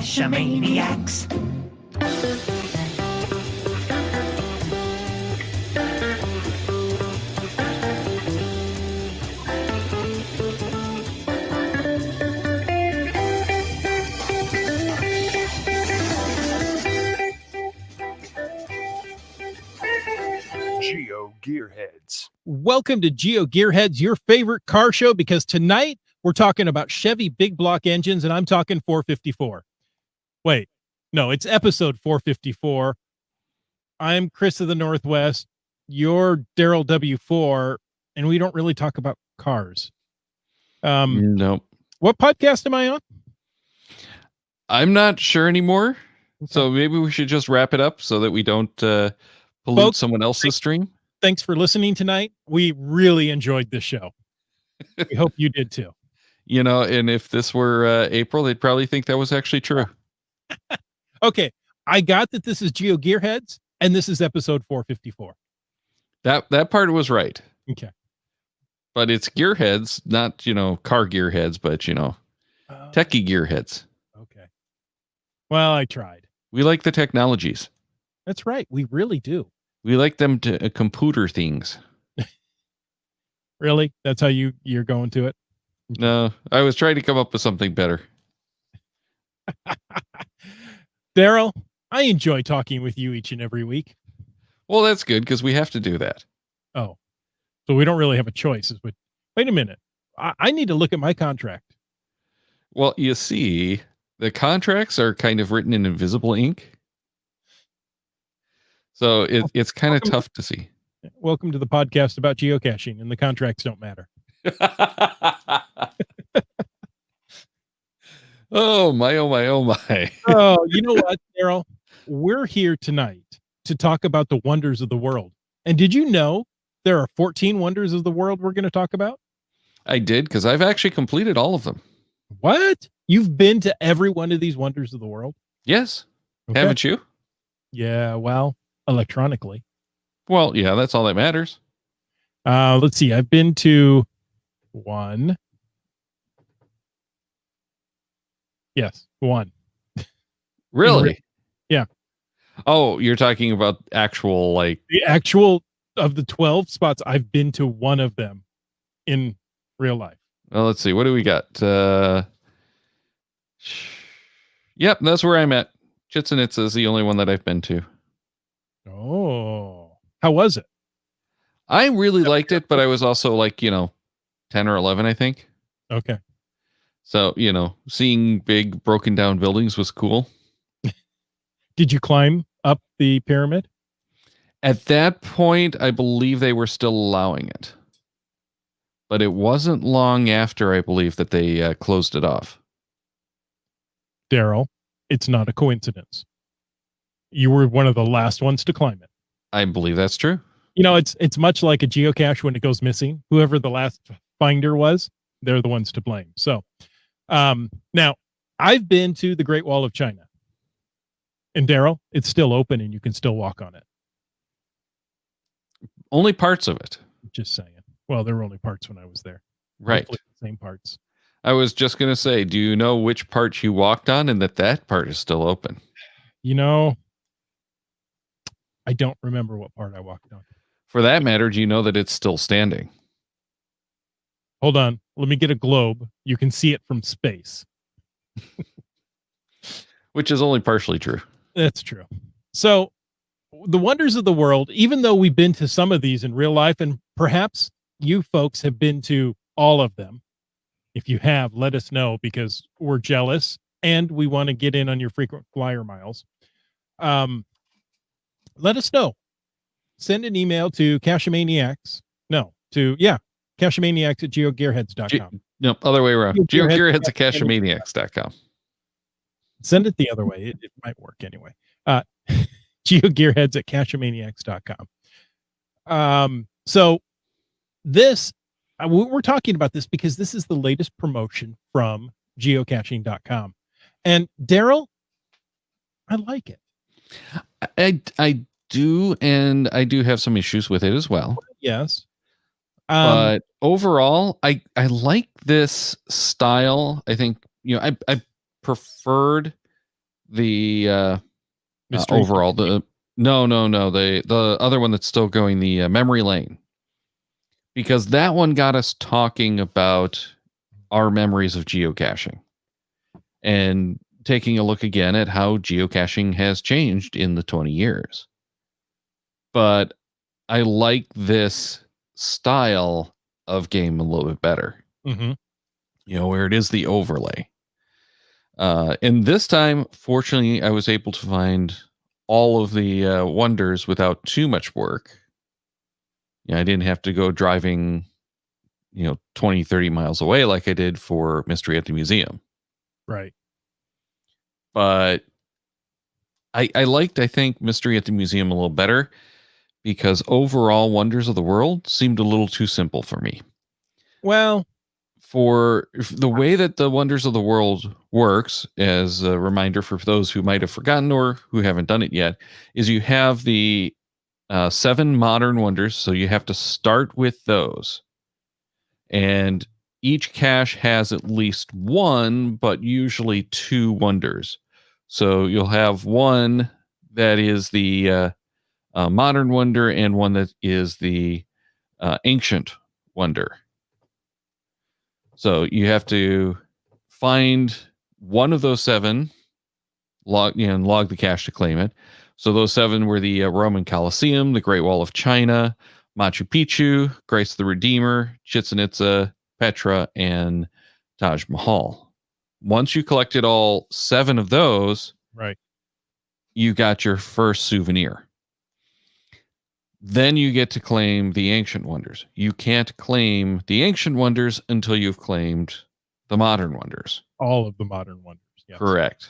Cashmaniacs. Geo Gearheads. Welcome to Geo Gearheads, your favorite car show, because tonight we're talking about Chevy big block engines, and I'm talking 454. Wait, no, it's episode 454. I'm Chris of the Northwest. You're Daryl W4, and we don't really talk about cars. Nope. What podcast am I on? I'm not sure anymore. Okay. So maybe we should just wrap it up so that we don't pollute Folks, someone else's stream. Thanks for listening tonight. We really enjoyed this show. We hope you did too. You know, and if this were April, they'd probably think that was actually true. Okay, I got that this is Geo Gearheads, and this is episode 454. That part was right. Okay. But it's gearheads, not, car gearheads, but, techie gearheads. Okay. Well, I tried. We like the technologies. That's right. We really do. We like them to computer things. Really? That's how you're going to it? No, I was trying to come up with something better. Daryl, I enjoy talking with you each and every week. Well, that's good because we have to do that. Oh, so we don't really have a choice. But wait a minute. I need to look at my contract. Well, you see, the contracts are kind of written in invisible ink. So it's kind of tough to see. Welcome to the podcast about geocaching, and the contracts don't matter. Oh my, oh my, oh my. Oh, you know what, Daryl? We're here tonight to talk about the wonders of the world. And did you know there are 14 wonders of the world we're going to talk about? I did, because I've actually completed all of them. What? You've been to every one of these wonders of the world? Yes. Okay. Haven't you? Yeah, well, electronically. Well, yeah, that's all that matters. Let's see. I've been to one. Yes, one. Really? Yeah. Oh, you're talking about actual, the actual of the 12 spots. I've been to one of them in real life. Well, let's see. What do we got? Yep, that's where I'm at. Chichen Itza is the only one that I've been to. Oh, how was it? I really liked it, but I was also 10 or 11, I think. Okay. So, seeing big broken down buildings was cool. Did you climb up the pyramid? At that point, I believe they were still allowing it. But it wasn't long after, I believe, that they closed it off. Daryl, it's not a coincidence. You were one of the last ones to climb it. I believe that's true. It's much like a geocache when it goes missing. Whoever the last finder was, they're the ones to blame. So, now I've been to the Great Wall of China, and Daryl, it's still open and you can still walk on it. Only parts of it. Just saying. Well, there were only parts when I was there. Right. Hopefully the same parts. I was just going to say, do you know which part you walked on and that part is still open? I don't remember what part I walked on. For that matter, do you know that it's still standing? Hold on. Let me get a globe. You can see it from space. Which is only partially true. That's true. So the wonders of the world, even though we've been to some of these in real life, and perhaps you folks have been to all of them. If you have, let us know, because we're jealous and we want to get in on your frequent flyer miles. Let us know. Send an email to Cashmaniacs. Cashmaniacs at geogearheads.com. No, other way around. Geogearheads at cashmaniacs.com. Send it the other way. It might work anyway. Geogearheads at cashmaniacs.com. So this, we're talking about this because this is the latest promotion from geocaching.com. And Daryl, I like it. I do, and I do have some issues with it as well. Yes. But overall, I like this style. I think, I preferred the Mystery overall Sixteen? no the other one that's still going, the memory lane, because that one got us talking about our memories of geocaching and taking a look again at how geocaching has changed in the 20 years. But I like this style of game a little bit better. Mm-hmm. Where it is the overlay. And this time, fortunately, I was able to find all of the wonders without too much work. I didn't have to go driving, 20, 30 miles away like I did for Mystery at the Museum. Right. But I liked, I think, Mystery at the Museum a little better because overall Wonders of the World seemed a little too simple for me. Well, For the way that the Wonders of the World works, as a reminder for those who might have forgotten or who haven't done it yet, is you have the 7 modern wonders. So you have to start with those. And each cache has at least one, but usually 2 wonders. So you'll have one that is the modern wonder and one that is the ancient wonder. So you have to find one of those 7, log the cache to claim it. So those 7 were the Roman Colosseum, the Great Wall of China, Machu Picchu, Grace the Redeemer, Chichen Itza, Petra, and Taj Mahal. Once you collected all 7 of those, right. you got your first souvenir. Then you get to claim the ancient wonders. You can't claim the ancient wonders until you've claimed the modern wonders. All of the modern wonders. Yes. Correct.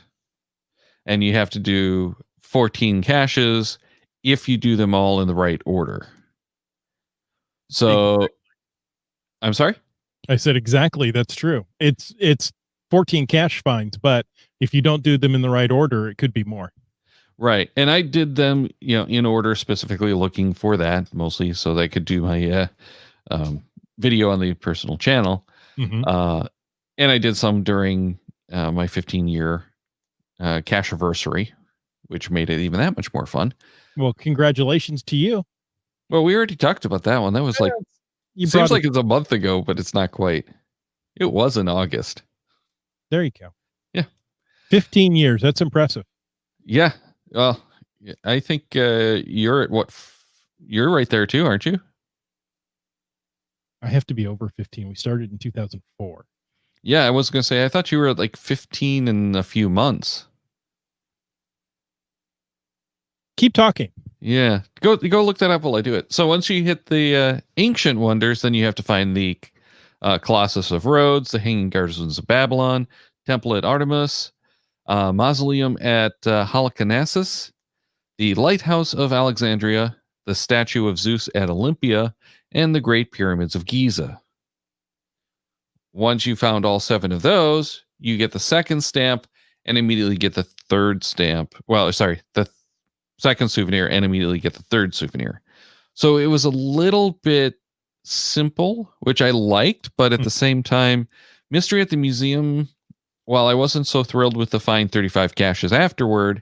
And you have to do 14 caches if you do them all in the right order. So, Exactly. I'm sorry? I said exactly. That's true. It's 14 cache finds, but if you don't do them in the right order, it could be more. Right. And I did them, in order, specifically looking for that, mostly so that I could do my video on the personal channel. Mm-hmm. And I did some during my 15-year cache anniversary, which made it even that much more fun. Well, congratulations to you. Well, we already talked about that one. That was like, seems like it's a month ago, but it's not quite. It was in August. There you go. Yeah. 15 years. That's impressive. Yeah. Well, I think you're at what? You're right there too, aren't you? I have to be over 15. We started in 2004. Yeah, I was going to say, I thought you were at like 15 in a few months. Keep talking. Yeah. Go look that up while I do it. So once you hit the ancient wonders, then you have to find the Colossus of Rhodes, the Hanging Gardens of Babylon, Temple at Artemis, Mausoleum at Halicarnassus, the Lighthouse of Alexandria, the Statue of Zeus at Olympia, and the Great Pyramids of Giza. Once you found all 7 of those, you get the second stamp and immediately get the third stamp. Well, sorry, the second souvenir and immediately get the third souvenir. So it was a little bit simple, which I liked, but at the same time, Mystery at the Museum, while I wasn't so thrilled with the fine 35 caches afterward,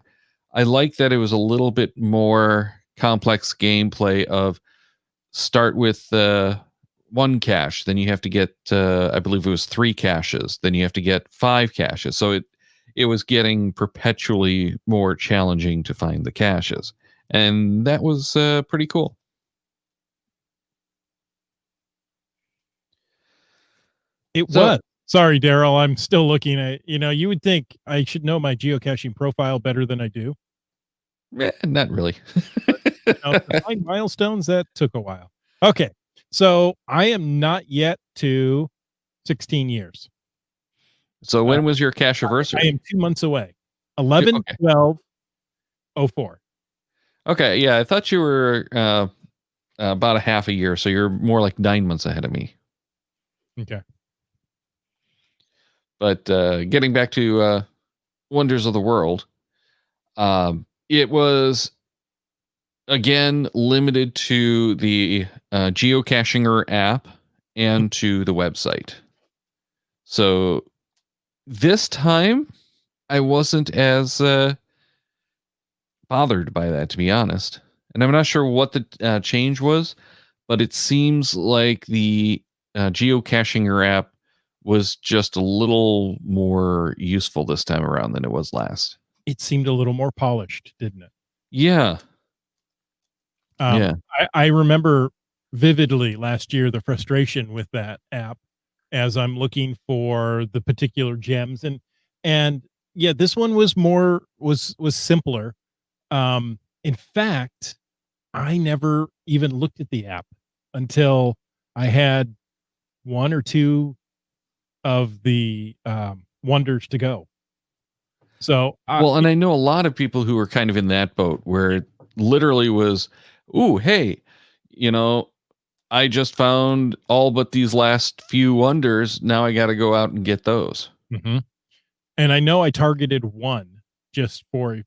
I liked that it was a little bit more complex gameplay of start with one cache, then you have to get, I believe it was 3 caches, then you have to get 5 caches. So it was getting perpetually more challenging to find the caches. And that was pretty cool. It was. Sorry, Daryl. I'm still looking at, you would think I should know my geocaching profile better than I do. Not really. To find milestones, that took a while. Okay. So I am not yet to 16 years. So when was your cache anniversary? I am 2 months away. 11, okay. 12, 04. Okay. Yeah. I thought you were about a half a year. So you're more like 9 months ahead of me. Okay. But getting back to Wonders of the World, it was, again, limited to the geocachinger app and to the website. So this time, I wasn't as bothered by that, to be honest. And I'm not sure what the change was, but it seems like the geocaching app was just a little more useful this time around than it was last. It seemed a little more polished, didn't it? Yeah. Yeah. I remember vividly last year the frustration with that app as I'm looking for the particular gems, and yeah, this one was more was simpler. In fact, I never even looked at the app until I had one or two of the wonders to go. So Well, and I know a lot of people who were kind of in that boat where it literally was, "Ooh, hey, you know, I just found all but these last few wonders. Now I got to go out and get those." Mhm. And I know I targeted one just for a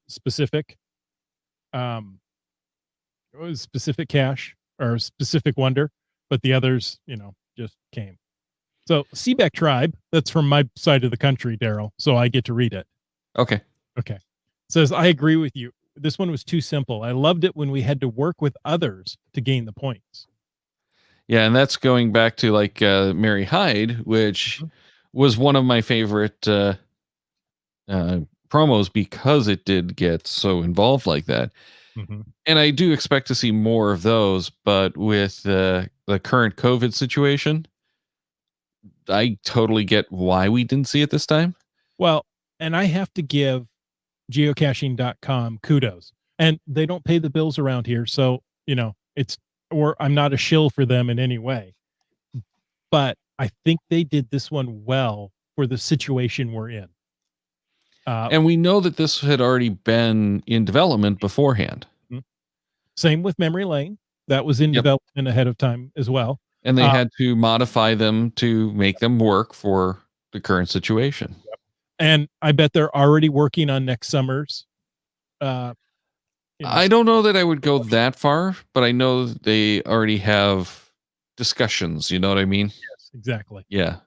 specific um it was specific cache or specific wonder, but the others, just came. So Seabeck Tribe, that's from my side of the country, Daryl. So I get to read it. Okay. Okay. Says, I agree with you. This one was too simple. I loved it when we had to work with others to gain the points. Yeah, and that's going back to like Mary Hyde, which Mhm. was one of my favorite uh, promos because it did get so involved like that. Mhm. And I do expect to see more of those, but with the current COVID situation, I totally get why we didn't see it this time. Well, and I have to give geocaching.com kudos. And they don't pay the bills around here. So, or I'm not a shill for them in any way. But I think they did this one well for the situation we're in. And we know that this had already been in development beforehand. Mhm. Same with Memory Lane. That was in Yep. development ahead of time as well. And they Uh, had to modify them to make them work for the current situation. and I bet they're already working on next summer's, uh, I don't know that I would go that far, but I know they already have discussions. You know what I mean? yes, exactly. Yeah.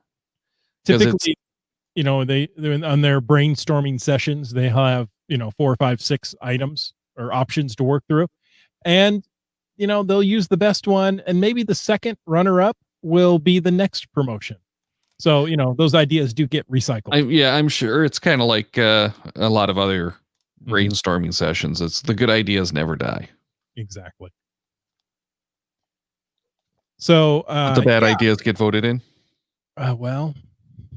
Because it's, Typically, they're on their brainstorming sessions, they have, 4, 5, 6 items or options to work through. And, they'll use the best one, and maybe the second runner up will be the next promotion. So, those ideas do get recycled. I'm sure it's kind of like a lot of other Mhm. brainstorming sessions. It's the good ideas never die, Exactly. So, but the bad ideas get voted in well,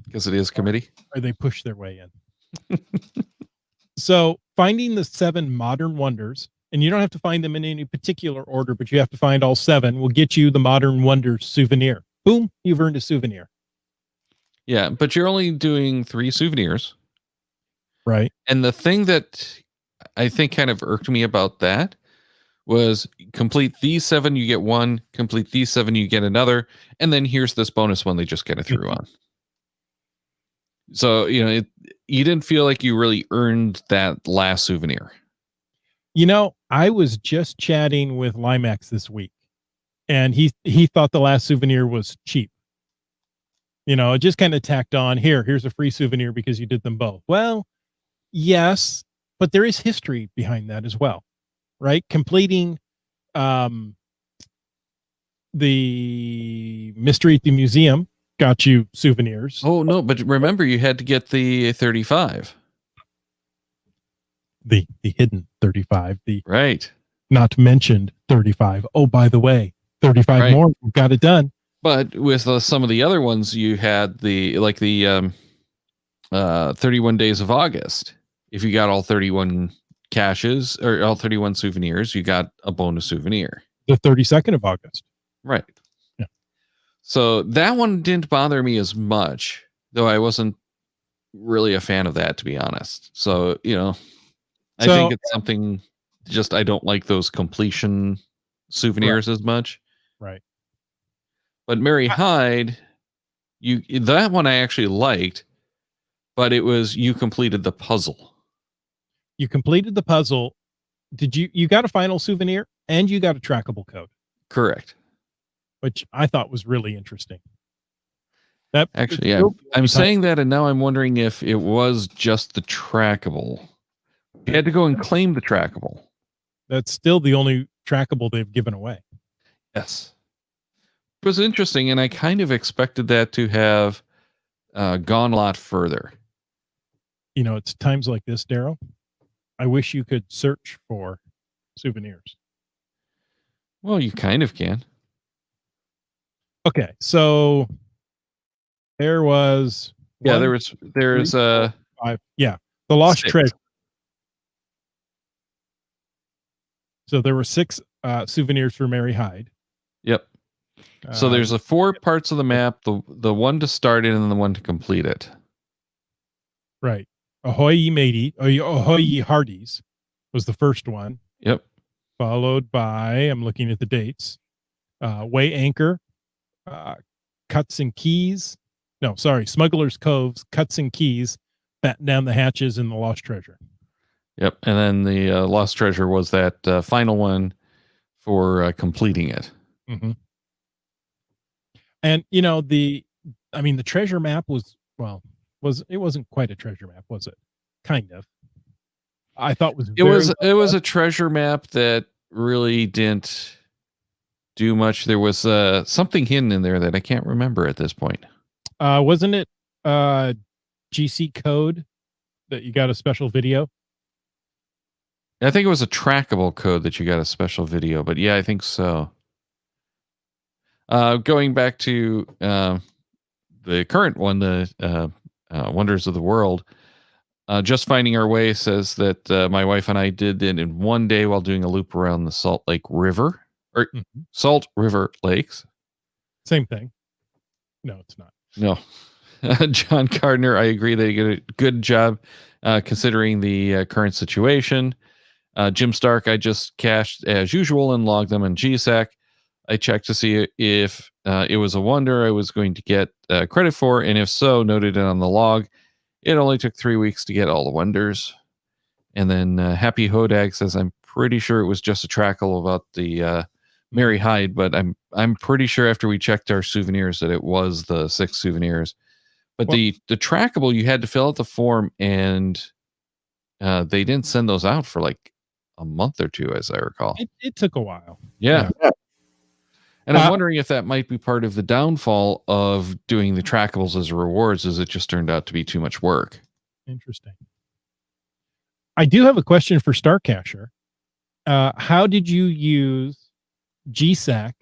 because it is committee. or they push their way in. So, finding the 7 modern wonders, and you don't have to find them in any particular order, but you have to find all 7, will get you the modern wonders souvenir. Boom, you've earned a souvenir. Yeah, but you're only doing 3 souvenirs. Right. And the thing that I think kind of irked me about that was complete these 7, you get one, complete these 7, you get another, and then here's this bonus one they just kind of threw on. So, you didn't feel like you really earned that last souvenir. I was just chatting with Limax this week, and he thought the last souvenir was cheap. It just kind of tacked on, here's a free souvenir because you did them both. Well, yes, but there is history behind that as well, right? Completing um the mystery at the museum got you souvenirs. Oh, no, but remember you had to get the 35. The hidden 35, the Right. not mentioned 35. Oh, by the way, 35 Right. more. We've got it done. But with some of the other ones, you had the 31 days of August. If you got all 31 caches or all 31 souvenirs, you got a bonus souvenir. The 32nd of August. Right. Yeah. So that one didn't bother me as much, though I wasn't really a fan of that, to be honest. So, I think it's something just I don't like those completion souvenirs as much. Right. But Mary Hyde, that one I actually liked, but it was you completed the puzzle. You completed the puzzle. You got a final souvenir and you got a trackable code, Correct. which I thought was really interesting. That Actually, yeah. I'm saying that, and now I'm wondering if it was just the trackable. You had to go and claim the trackable. That's still the only trackable they've given away. Yes. It was interesting, and I kind of expected that to have gone a lot further. You know, it's times like this, Daryl. I wish you could search for souvenirs. Well, you kind of can. Okay, so there was Yeah, one, there's three, four, five. Yeah, the lost 6. treasure. So there were 6 souvenirs for Mary Hyde. Yep. So there's Uh, the 4 parts of the map, the one to start it and then the one to complete it. right. Ahoy ye matey, ahoy ye hearties was the first one, Yep. followed by, I'm looking at the dates, weigh anchor, cuts and keys. No, sorry, Smuggler's Coves, cuts and keys, batten down the hatches, and the lost treasure. Yep. And then the lost treasure was that final one for completing it. Mm-hmm. And you know the treasure map it wasn't quite a treasure map, was it? Kind of. I thought It was a treasure map that really didn't do much. There was something hidden in there that I can't remember at this point. Wasn't it GC code that you got a special video? I think it was a trackable code that you got a special video, but yeah, I think so. Going back to the current one, the Wonders of the World, Just Finding Our Way says that my wife and I did it in one day while doing a loop around the Salt Lake River, or Salt River Lakes. Same thing. No, it's not. No. John Gardner, I agree they did a good job considering the current situation. Jim Stark, I just cached as usual and logged them in GSAC. I checked to see if it was a wonder I was going to get credit for, and if so, noted it on the log. It only took 3 weeks to get all the wonders. And then Happy Hodag says, I'm pretty sure it was just a trackle about the Mary Hyde, but I'm pretty sure after we checked our souvenirs that it was the 6 souvenirs. But the trackable, you had to fill out the form, and they didn't send those out for like a month or 2, as I recall. It took a while. Yeah. And I'm wondering if that might be part of the downfall of doing the trackables as rewards, is it just turned out to be too much work. Interesting. I do have a question for Starcasher. How did you use GSAC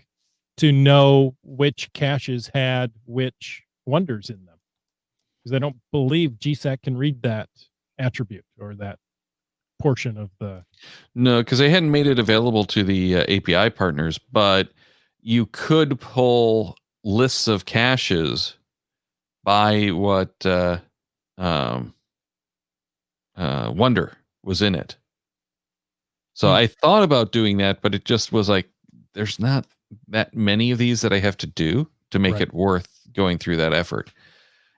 to know which caches had which wonders in them? Because I don't believe GSAC can read that attribute or that portion of the. No, because they hadn't made it available to the API partners, but you could pull lists of caches by what wonder was in it. So I thought about doing that, but it just was like, there's not that many of these that I have to do to make it worth going through that effort.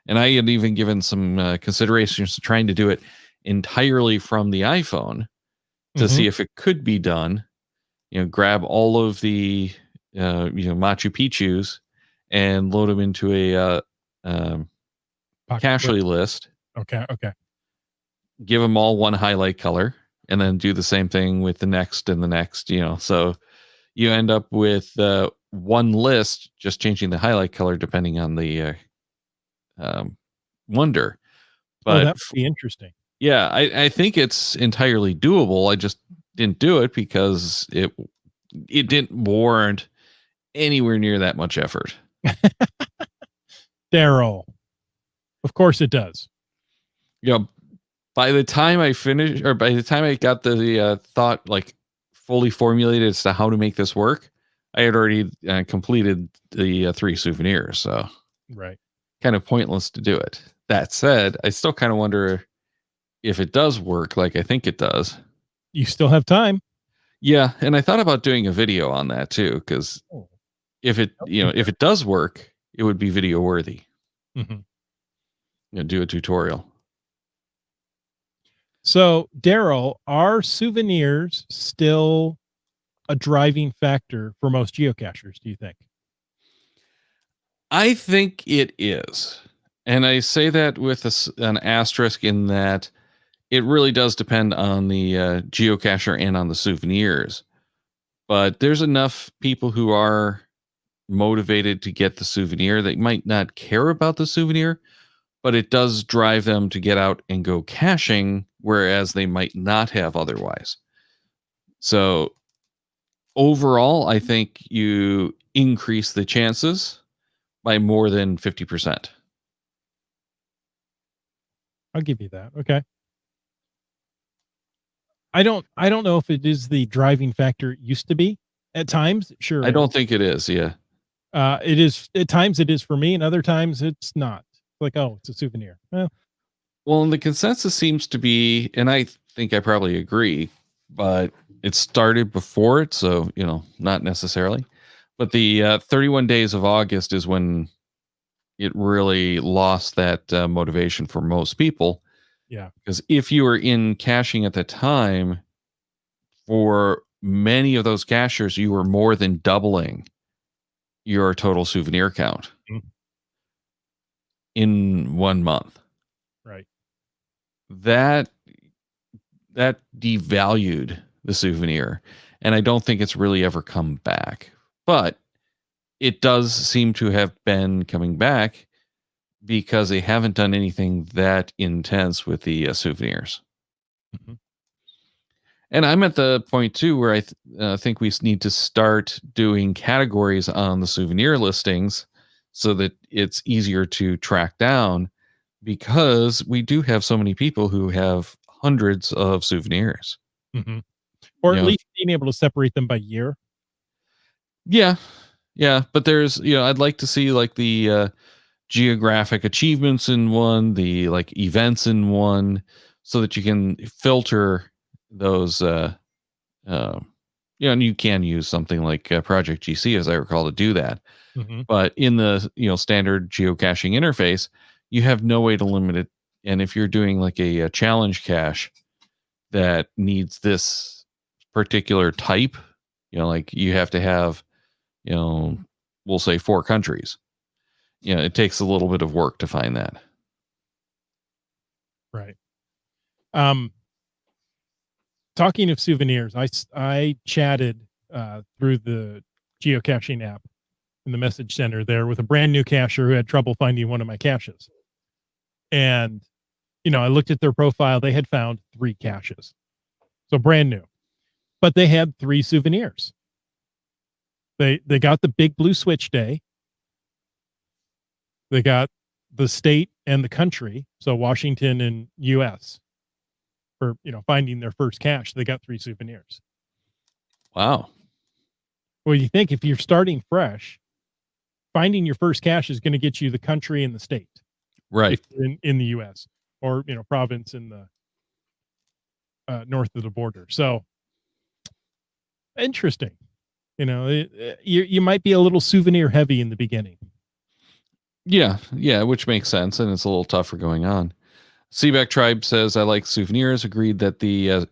And I had even given some considerations to trying to do it entirely from the iPhone to see if it could be done. You know, grab all of the Machu Picchu's and load them into a cache list. Okay. Give them all one highlight color, and then do the same thing with the next and the next. So you end up with one list, just changing the highlight color depending on the wonder. But that would be interesting. Yeah, I think it's entirely doable. I just didn't do it because it didn't warrant anywhere near that much effort. Daryl, of course it does. By the time I finished, or by the time I got the thought like fully formulated as to how to make this work, I had already completed the 3 souvenirs. So kind of pointless to do it. That said, I still kind of wonder if it does work like I think it does. You still have time. Yeah, and I thought about doing a video on that too, because if it does work, it would be video worthy. Do a tutorial. So, Daryl, are souvenirs still a driving factor for most geocachers, do you think? I think it is. And I say that with an asterisk in that it really does depend on the geocacher and on the souvenirs. But there's enough people who are motivated to get the souvenir. They might not care about the souvenir, but it does drive them to get out and go caching, whereas they might not have otherwise. So overall, I think you increase the chances by more than 50%. I'll give you that. Okay. I don't know if it is the driving factor it used to be. At times, sure I is. don't think it is. Yeah. It is at times it is for me, and other times it's not. Like, oh, it's a souvenir. Well, Well, and the consensus seems to be, and I think I probably agree, but it started before it. So, not necessarily. But the 31 days of August is when it really lost that motivation for most people. yeah. Because if you were in caching at the time, for many of those cachers, you were more than doubling your total souvenir count Mm, in 1 month. right. That that devalued the souvenir, and I don't think it's really ever come back. But it does seem to have been coming back because they haven't done anything that intense with the souvenirs. Mhm. And I'm at the point too where I think we need to start doing categories on the souvenir listings so that it's easier to track down because we do have so many people who have hundreds of souvenirs. Mhm. Or You at know, least being able to separate them by year. yeah, yeah, but there's I'd like to see like the geographic achievements in one, the like events in one, so that you can filter those. Uh, and you can use something like Project GC, as I recall, to do that. Mhm. But in the standard geocaching interface, you have no way to limit it. And if you're doing like a challenge cache that needs this particular type, like you have to have, you know, we'll say 4 countries. It takes a little bit of work to find that. Right. Um, Talking of souvenirs, I chatted through the geocaching app in the message center there with a brand new cacher who had trouble finding one of my caches. And I looked at their profile. They had found 3 caches. So brand new. But they had 3 souvenirs. They got the big blue switch day. They got the state and the country, so Washington and US for, finding their first cache. They got 3 souvenirs. Wow. Well, you think if you're starting fresh, finding your first cache is going to get you the country and the state Right. if you're in the US or, province in the north of the border. So interesting. You might be a little souvenir heavy in the beginning. Yeah. Yeah. Which makes sense. And it's a little tougher going on. Seaback Tribe says, I like souvenirs. Agreed that the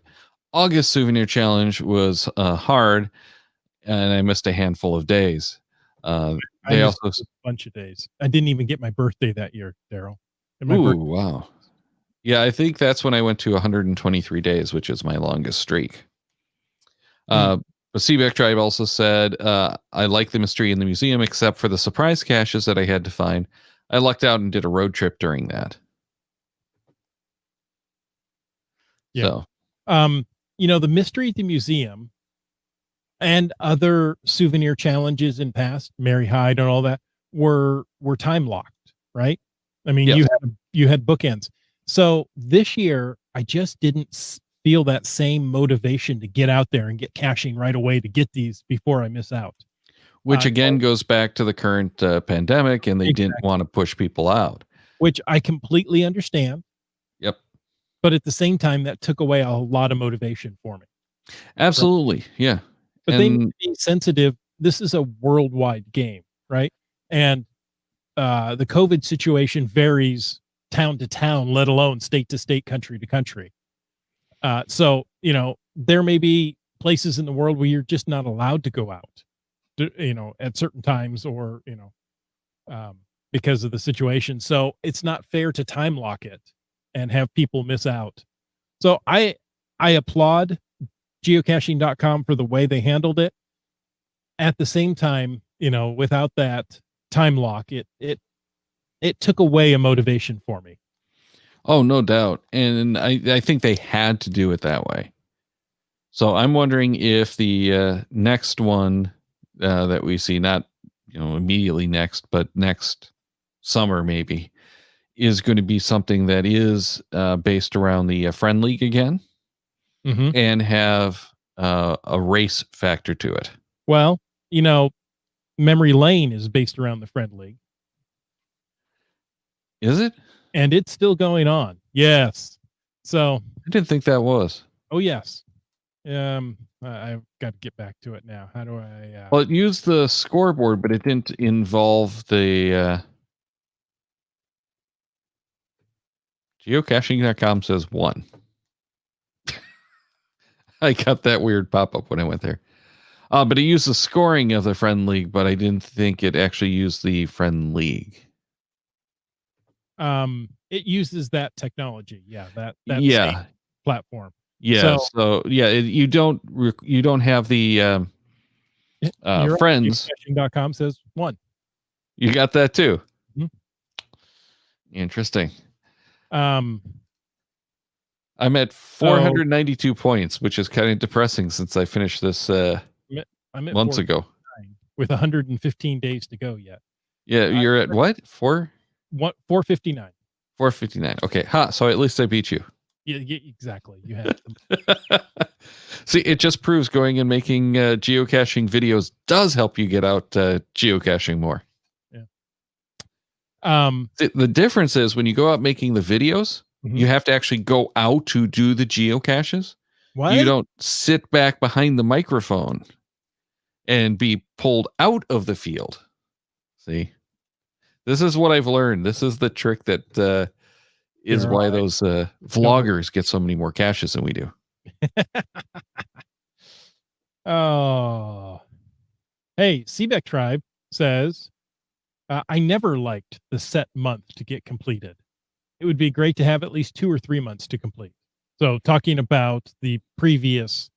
August souvenir challenge was hard and I missed a handful of days. I They missed also, a bunch of days. I didn't even get my birthday that year, Daryl. And my ooh, birthday. wow. Yeah, I think that's when I went to 123 days, which is my longest streak. Mm, Uh, but Seaback Tribe also said, I like the mystery in the museum, except for the surprise caches that I had to find. I lucked out and did a road trip during that. yeah. So, The mystery at the museum and other souvenir challenges in past, Mary Hyde and all that were time locked, right? I mean, yes. you had bookends. So this year, I just didn't feel that same motivation to get out there and get caching right away to get these before I miss out. Which So again goes back to the current pandemic, and they didn't exactly, want to push people out. which I completely understand, Yep. but at the same time, that took away a lot of motivation for me. Right? Absolutely. Yeah. But they need And to be sensitive. This is a worldwide game, right? And the COVID situation varies town to town, let alone state to state, country to country. So, there may be places in the world where you're just not allowed to go out, at certain times or, because of the situation. So it's not fair to time lock it and have people miss out. So I applaud geocaching.com for the way they handled it. At the same time, without that time lock, it took away a motivation for me. Oh, no doubt. And I think they had to do it that way. So I'm wondering if the next one that we see, not immediately next, but next summer maybe, is going to be something that is based around the Friend League again, and have a race factor to it. Well, Memory Lane is based around the Friend League. Is it? And it's still going on. Yes. So I didn't think that was. Oh yes. I've got to get back to it now. How do I? Well, it used the scoreboard, but it didn't involve the. Geocaching.com says 1. I got that weird pop-up when I went there. But it used the scoring of the Friend League, but I didn't think it actually used the Friend League. It uses that technology. Yeah, that yeah platform. Yeah. So you don't have the friends. Geocaching.com says 1. You got that too. Mhm. Interesting. I'm at 492 points, which is kind of depressing since I finished this I'm at months ago. With 115 days to go yet. Yeah, you're at what? 459. 459. Okay. So at least I beat you. Yeah, exactly. You had See, it just proves going and making geocaching videos does help you get out geocaching more. Yeah. The difference is when you go out making the videos, you have to actually go out to do the geocaches. What? You don't sit back behind the microphone and be pulled out of the field. See, this is what I've learned. This is the trick that is why those vloggers get so many more caches than we do. Oh, hey, Seebeck Tribe says, I never liked the set month to get completed. It would be great to have at least 2 or 3 months to complete. So talking about the previous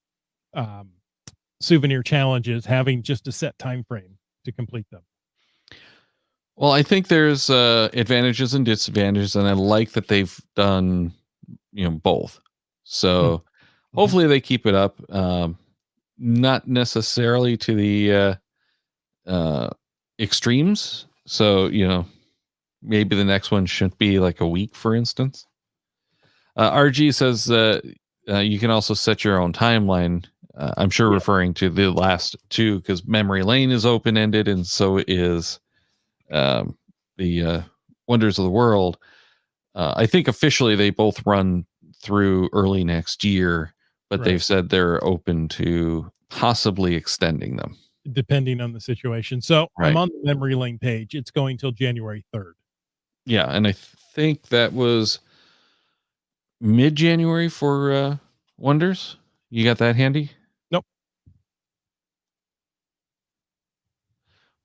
souvenir challenges, having just a set time frame to complete them. Well, I think there's advantages and disadvantages, and I like that they've done, both. So hopefully they keep it up. Not necessarily to the extremes. So, maybe the next one shouldn't be like a week, for instance. RG says you can also set your own timeline. I'm sure referring to the last 2 because Memory Lane is open-ended, and so is the Wonders of the World. I think officially they both run through early next year, but they've said they're open to possibly extending them depending on the situation. So I'm on the Memory Lane page. It's going till January 3rd. Yeah, and I think that was mid-January for Wonders. You got that handy? Nope.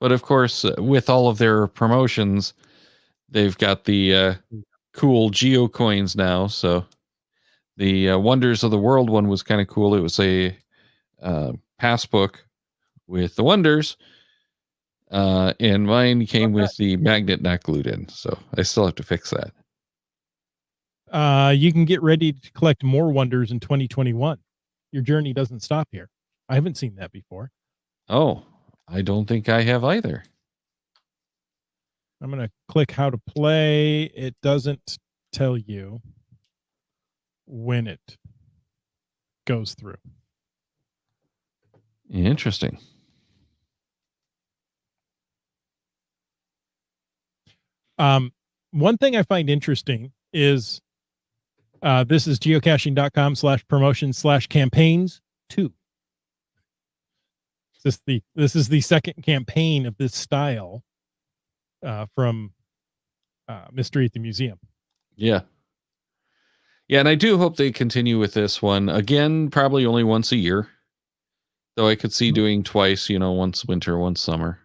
But of course, with all of their promotions, they've got the cool Geo coins now. So the Wonders of the World one was kind of cool. It was a passbook with the Wonders, and mine came with the magnet not glued in. So I still have to fix that. You can get ready to collect more Wonders in 2021. Your journey doesn't stop here. I haven't seen that before. Oh, I don't think I have either. I'm going to click how to play. It doesn't tell you when it goes through. Interesting. One thing I find interesting is this is geocaching.com/promotion/campaigns 2. This is the second campaign of this style from Mystery at the Museum. Yeah. Yeah, and I do hope they continue with this one. Again, probably only once a year. Though I could see doing twice, once winter, once summer.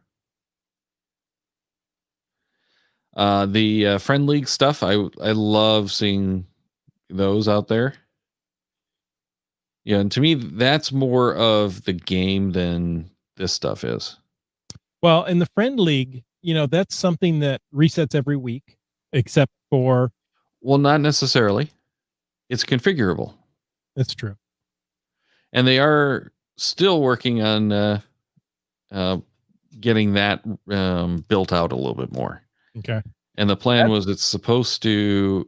The friend league stuff, I love seeing those out there. Yeah, and to me, that's more of the game than this stuff is. Well, in the friend league, that's something that resets every week, except for Well, not necessarily. It's configurable, that's true. and they are still working on uh, getting that built out a little bit more. Okay. And the plan was it's supposed to,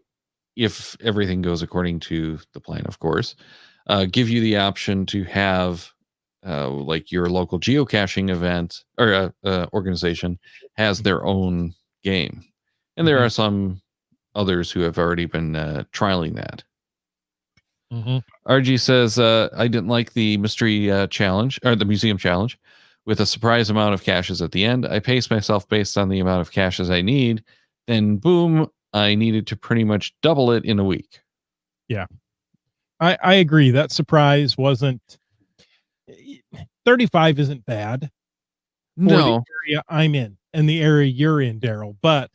if everything goes according to the plan, of course, give you the option to have like your local geocaching event or organization has their own game. And there Mhm. are some others who have already been trialing that. Mhm. RG says, I didn't like the mystery challenge or the museum challenge with a surprise amount of caches at the end. I pace myself based on the amount of caches I need. Then, boom, I needed to pretty much double it in a week. Yeah. I agree. That surprise wasn't 35 isn't bad for the No. area I'm in and the area you're in, Daryl. But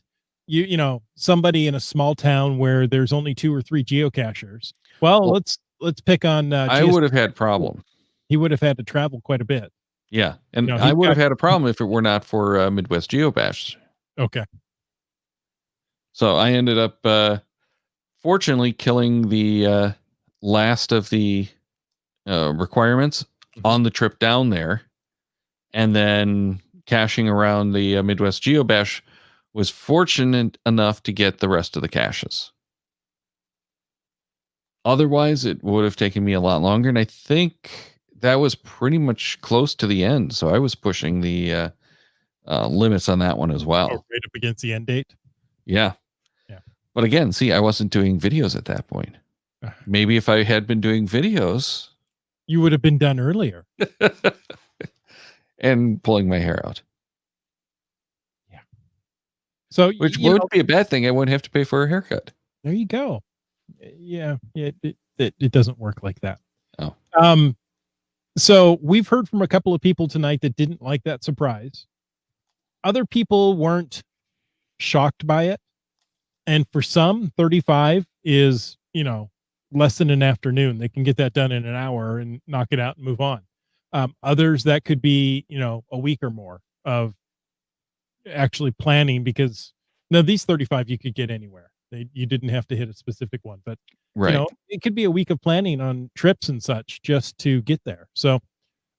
somebody in a small town where there's only 2 or 3 geocachers. Well, Well, let's pick on I would have had problem. he would have had to travel quite a bit. Yeah. And I He's would have got had a problem if it were not for Midwest Geobash. okay. So I ended up, fortunately, killing the last of the requirements on the trip down there. And then caching around the Midwest Geobash was fortunate enough to get the rest of the caches. Otherwise, it would have taken me a lot longer. And I think that was pretty much close to the end. So I was pushing the limits on that one as Oh, well. right up against the end date. Yeah. Yeah. But again, see, I wasn't doing videos at that point. Maybe if I had been doing videos, You would have been done earlier. and pulling my hair out. Yeah. So, Which wouldn't be a bad thing. I wouldn't have to pay for a haircut. There you go. Yeah, it doesn't work like that. Oh. So we've heard from a couple of people tonight that didn't like that surprise. Other people weren't shocked by it. And for some, 35 is, less than an afternoon. They can get that done in an hour and knock it out and move on. Others that could be, a week or more of actually planning because now these 35 you could get anywhere. You didn't have to hit a specific one, but Right. it could be a week of planning on trips and such just to get there. So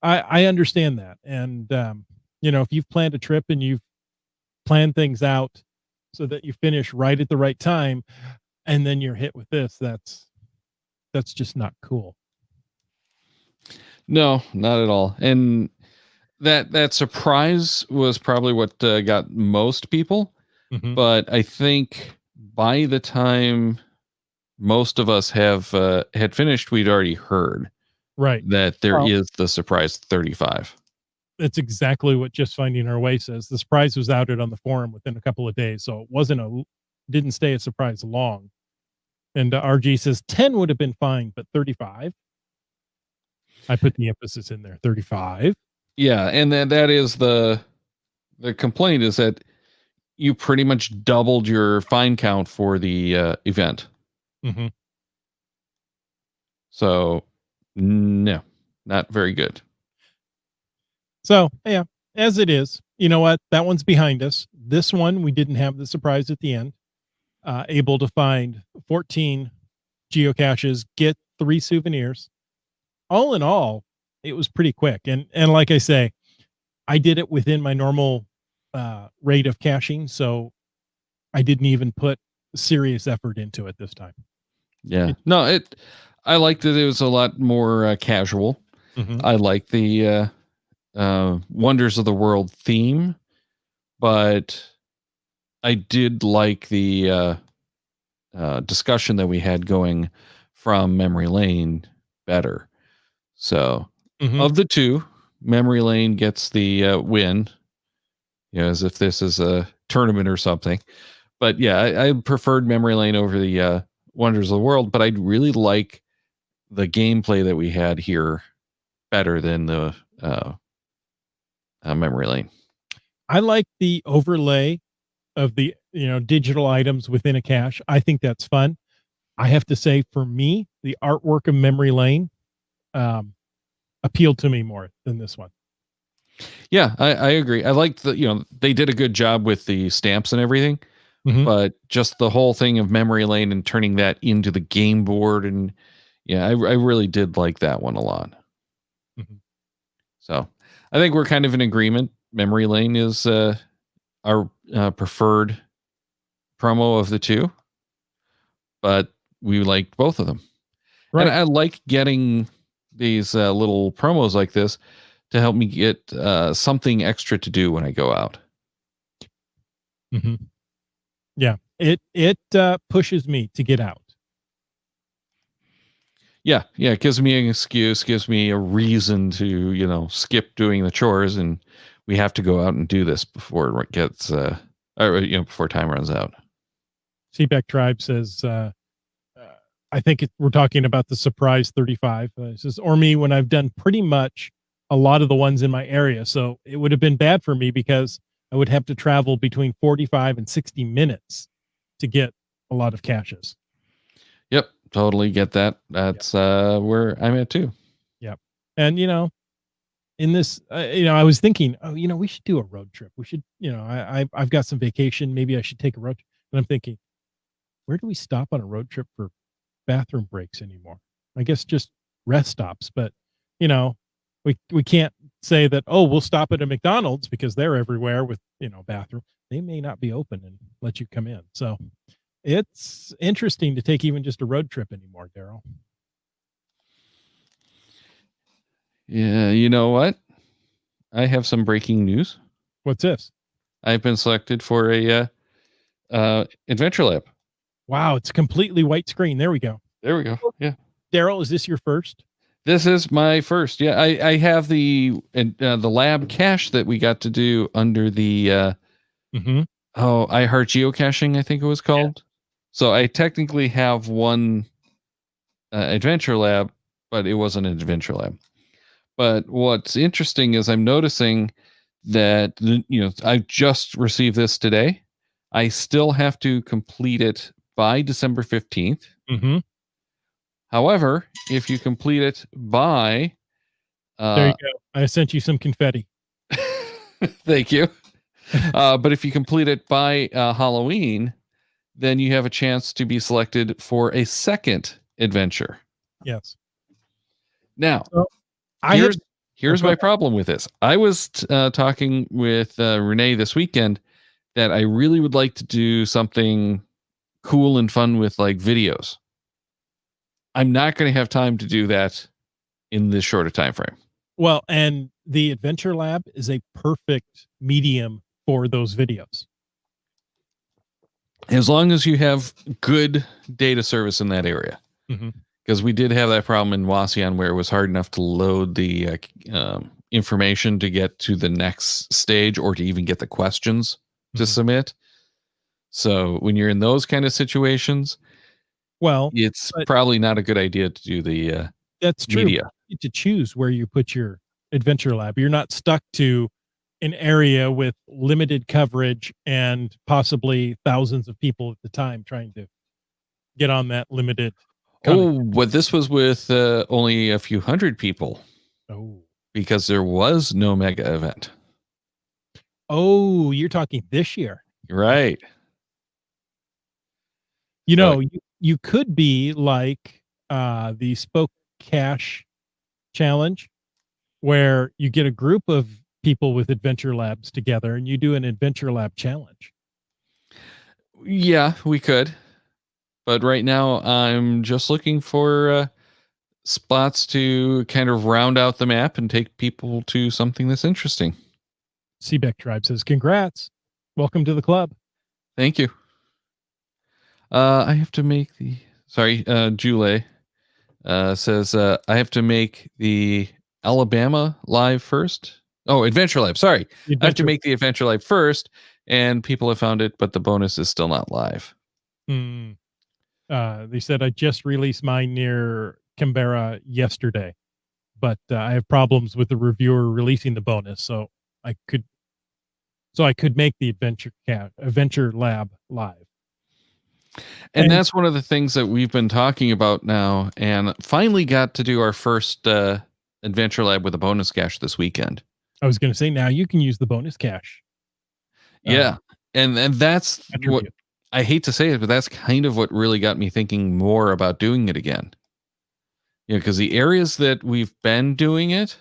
I understand that. And, if you've planned a trip and you've planned things out so that you finish right at the right time and then you're hit with this, that's just not cool. No, not at all. And that surprise was probably what got most people. Mhm. But I think by the time most of us have had finished, we'd already heard Right. that there Well, is the surprise 35. that's exactly what Just Finding Our Way says. The surprise was outed on the forum within a couple of days, so it didn't stay a surprise long. And RG says 10 would have been fine, but 35. I put the emphasis in there. 35. Yeah, and that is the complaint is that you pretty much doubled your fine count for the event. Mm-hmm. So no, not very good. So yeah, as it is, you know what? That one's behind us. This one we didn't have the surprise at the end. Able to find 14 geocaches, get 3 souvenirs. All in all, it was pretty quick. And like I say, I did it within my normal rate of caching, so I didn't even put serious effort into it this time. Yeah. No, I liked that it was a lot more casual. Mhm. I like the Wonders of the World theme, but I did like the discussion that we had going from Memory Lane better. So, Mhm. of the two, Memory Lane gets the win, as if this is a tournament or something. But yeah, I preferred Memory Lane over the Wonders of the World, but I really like the gameplay that we had here better than the Memory Lane. I like the overlay of the digital items within a cache. I think that's fun. I have to say, for me, the artwork of Memory Lane um, appealed to me more than this one. Yeah, I agree. I like they did a good job with the stamps and everything, Mhm. but just the whole thing of memory lane and turning that into the game board, and yeah, I really did like that one a lot. Mhm. So I think we're kind of in agreement. Memory lane is our preferred promo of the two, but we liked both of them. And Right. I like getting these little promos like this to help me get something extra to do when I go out. Mhm. Yeah. It pushes me to get out. Yeah, yeah, it gives me an excuse, gives me a reason to, skip doing the chores, and we have to go out and do this before it gets or before time runs out. CPAC Tribe says, I think we're talking about the Surprise 35. It says, or me when I've done pretty much a lot of the ones in my area. So it would have been bad for me because I would have to travel between 45 and 60 minutes to get a lot of caches. Yep, totally get that. Yep. That's where I'm at too. Yep. And, in this, I was thinking, oh, we should do a road trip. We should, I've got some vacation. Maybe I should take a road trip. And I'm thinking, where do we stop on a road trip for bathroom breaks anymore? I guess just rest stops, but you know, we can't say that, oh, we'll stop at a McDonald's because they're everywhere with, bathroom. They may not be open and let you come in. So it's interesting to take even just a road trip anymore, Daryl. Yeah, you know what? I have some breaking news. What's this? I've been selected for a adventure lab. Wow, it's a completely white screen. There we go. There we go. Yeah. Daryl, is this your first? This is my first. Yeah, I have the lab cache that we got to do under the Mm-hmm. I Heart Geocaching, I think it was called. So I technically have one adventure lab, but it wasn't an adventure lab. But what's interesting is I'm noticing that I just received this today. I still have to complete it by December 15th. Mm-hmm. However, if you complete it by There you uh go. I sent you some confetti. thank you. But if you complete it by Halloween, then you have a chance to be selected for a second adventure. Yes. Now, So I have. here's Oh, here's go my ahead. problem with this. I was talking with Renee this weekend that I really would like to do something cool and fun with like videos. I'm not going to have time to do that in this shorter time frame. Well, and the Adventure Lab is a perfect medium for those videos. As long as you have good data service in that area. Mm-hmm. Because we did have that problem in Wasion where it was hard enough to load the information to get to the next stage or to even get the questions to Mm-hmm. submit. So when you're in those kind of situations, Well, it's but probably not a good idea to do the that's true. media. You get to choose where you put your Adventure Lab. You're not stuck to an area with limited coverage and possibly thousands of people at the time trying to get on that limited connect. Oh, but this was with only a few hundred people Oh. because there was no mega event. Oh, you're talking this year. Right. You So, know, you could be like the Spoke Cash challenge where you get a group of people with adventure labs together and you do an adventure lab challenge. yeah, we could. But right now, I'm just looking for spots to kind of round out the map and take people to something that's interesting. Seebeck Tribe says, congrats. Welcome to the club. Thank you. I have to make the Jule says I have to make the Alabama live first. Oh, Adventure Live. Sorry. The I have to adventure. make the Adventure Live first, and people have found it, but the bonus is still not live. Hmm. They said I just released mine near Canberra yesterday, but I have problems with the reviewer releasing the bonus. So I could so I could make the adventure lab live. And that's one of the things that we've been talking about now, and finally got to do our first adventure lab with a bonus cache this weekend. I was going to say, now you can use the bonus cache. Yeah. And that's attribute. what I hate to say it, but that's kind of what really got me thinking more about doing it again. Because the areas that we've been doing it,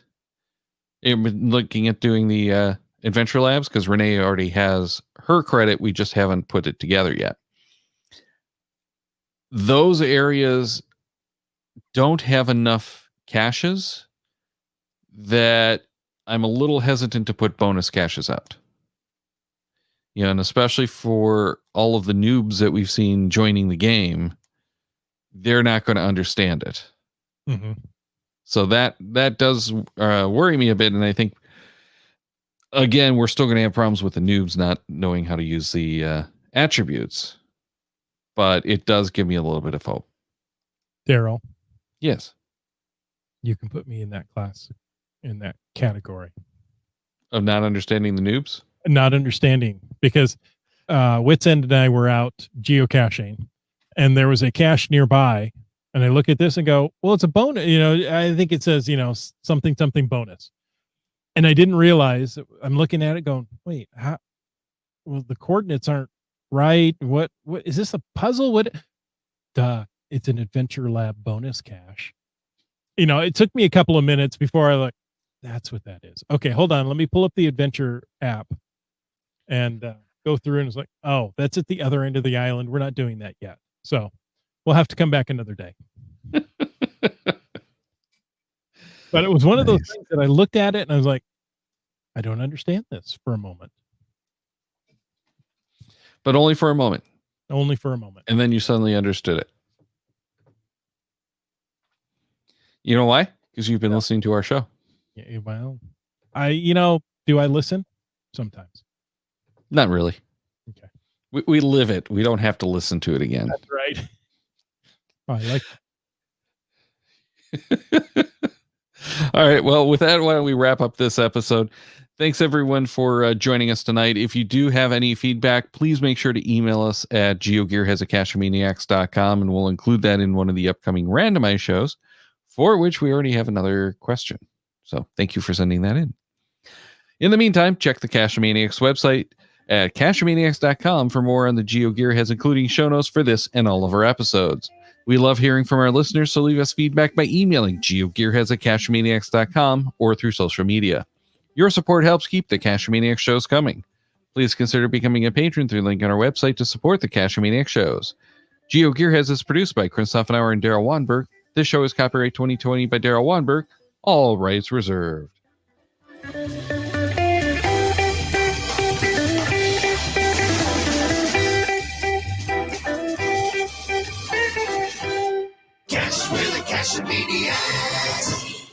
looking at doing the adventure labs, because Renee already has her credit, we just haven't put it together yet. Those areas don't have enough caches that I'm a little hesitant to put bonus caches out. And especially for all of the noobs that we've seen joining the game, they're not going to understand it. Mm-hmm. So that does worry me a bit. And I think, again, we're still going to have problems with the noobs not knowing how to use the attributes. But it does give me a little bit of hope. Daryl. Yes. You can put me in that class, in that category. Of not understanding the noobs? Not understanding, because Wits End and I were out geocaching, and there was a cache nearby, and I look at this and go, well, it's a bonus. I think it says, something bonus. And I didn't realize, I'm looking at it going, wait, how? Well, the coordinates aren't right. What is this, a puzzle? What? It's an adventure lab bonus cache. It took me a couple of minutes before I that's what that is. Okay, hold on. Let me pull up the adventure app and go through, and it's like, oh, that's at the other end of the island. We're not doing that yet. So we'll have to come back another day. But it was one of those things that I looked at it and I was like, I don't understand this for a moment. But only for a moment. Only for a moment. And then you suddenly understood it. You know why? Because you've been listening to our show. Yeah, well, do I listen? Sometimes. Not really. Okay. We live it. We don't have to listen to it again. That's right. Oh, I like it. All right. Well, with that, why don't we wrap up this episode? Thanks, everyone, for joining us tonight. If you do have any feedback, please make sure to email us at geogearheads@cachemaniacs.com, and we'll include that in one of the upcoming randomized shows, for which we already have another question. So thank you for sending that in. In the meantime, check the Cachemaniacs website at cachemaniacs.com for more on the GeoGearheads, including show notes for this and all of our episodes. We love hearing from our listeners, so leave us feedback by emailing geogearheads@cachemaniacs.com or through social media. Your support helps keep the Cachemaniacs shows coming. Please consider becoming a patron through the link on our website to support the Cachemaniacs shows. GeoGearheads is produced by Chris Hoffenauer and Daryl Wanberg. This show is copyright 2020 by Daryl Wanberg. All rights reserved. Cache with the Cachemaniacs.